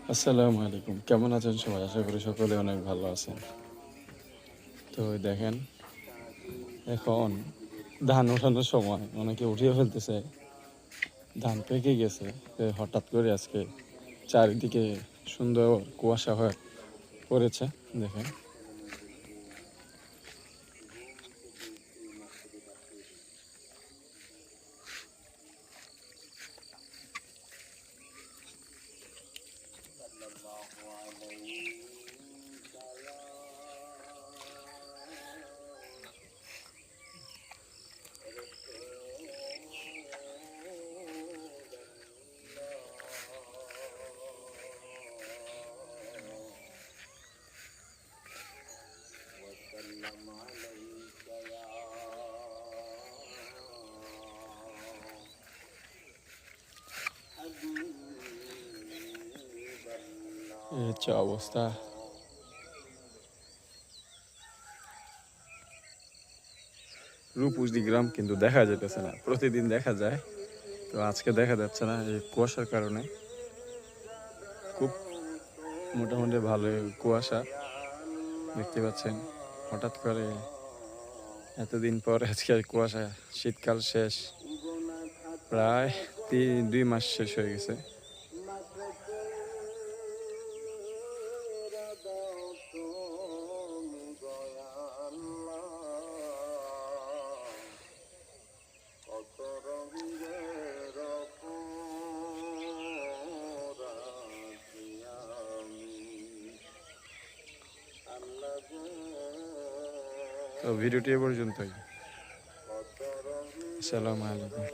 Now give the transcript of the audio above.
আসসালামু আলাইকুম, কেমন আছেন সবাই? আশা করি সকলে অনেক ভালো আছেন। তো দেখেন, এখন ধান ওঠানোর সময় অনেকে উঠিয়ে ফেলতেছে, ধান পেকে গেছে। তো হঠাৎ করে আজকে চারিদিকে সুন্দর কুয়াশা হয়ে পড়েছে। দেখেন, এই হচ্ছে অবস্থা। রূপসী গ্রাম কিন্তু দেখা যেতেছে না, প্রতিদিন দেখা যায়, তো আজকে দেখা যাচ্ছে না এই কুয়াশার কারণে। খুব মোটামুটি ভালোই কুয়াশা দেখতে পাচ্ছেন। হঠাৎ করে এতদিন পর আজকে কুয়াশা, শীতকাল শেষ, প্রায় 2 মাস শেষ হয়ে গেছে। তো ভিডিওটি এ পর্যন্তই। আসসালামু আলাইকুম।